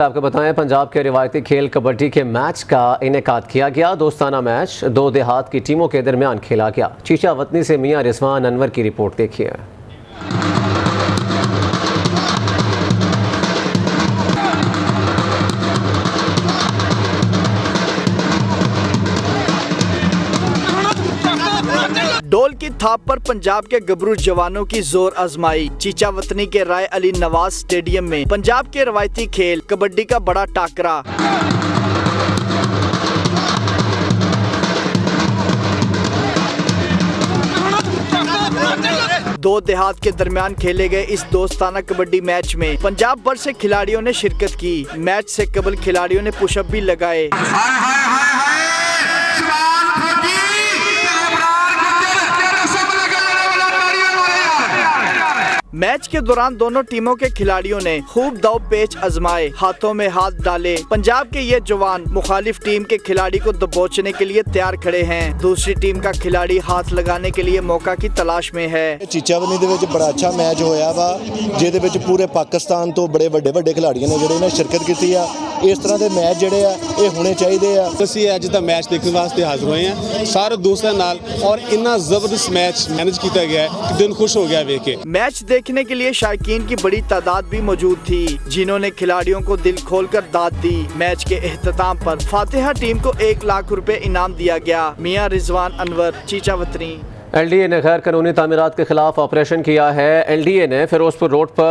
आपको बताएं, पंजाब के रिवायती खेल कबड्डी के मैच का इनेकाद किया गया। दोस्ताना मैच दो देहात की टीमों के दरमियान खेला गया। चीचा वतनी से मियां रिजवान अनवर की रिपोर्ट देखिए। डोल की थाप पर पंजाब के गबरू जवानों की जोर आजमाई। चीचा वतनी के राय अली नवाज स्टेडियम में पंजाब के रवायती खेल कबड्डी का बड़ा टाकरा। दो देहात के दरमियान खेले गए इस दोस्ताना कबड्डी मैच में पंजाब भर से खिलाड़ियों ने शिरकत की। मैच से कबल खिलाड़ियों ने पुशअप भी लगाए। मैच के दौरान दोनों टीमों के खिलाड़ियों ने खूब दाव पेच आजमाए, हाथों में हाथ डाले। पंजाब के ये जवान मुखालिफ टीम के खिलाड़ी को दबोचने के लिए तैयार खड़े हैं। दूसरी टीम का खिलाड़ी हाथ लगाने के लिए मौका की तलाश में है। चीचावनी दे विच बड़ा अच्छा मैच होया वा, जिहदे विच पूरे पाकिस्तान तो बड़े वड्डे खिलाड़ियों ने जिहड़े ने शिरकत की आ। इस तरह के मैच जिहड़े आ ये होने चाहिए आ। ਅਸੀਂ ਅੱਜ ਦਾ ਮੈਚ ਦੇਖਣ ਵਾਸਤੇ ਹਾਜ਼ਰ ਹੋਏ ਹਾਂ ਸਾਰੇ ਦੋਸਤਾਂ ਨਾਲ और इतना ज़बरदस्त मैच मैनेज किया गया है कि दिल खुश हो गया देख के। मैच देखने के लिए शायकीन की बड़ी तादाद भी मौजूद थी, जिन्होंने खिलाड़ियों को दिल खोलकर दाद दी। मैच के एहतताम पर फातिहा टीम को 1 लाख रुपए इनाम दिया गया। मियां रिजवान अनवर, चीचा वतनी। LDA ने गैर कानूनी तामीरात के खिलाफ ऑपरेशन किया है। LDA ने फिरोजपुर रोड पर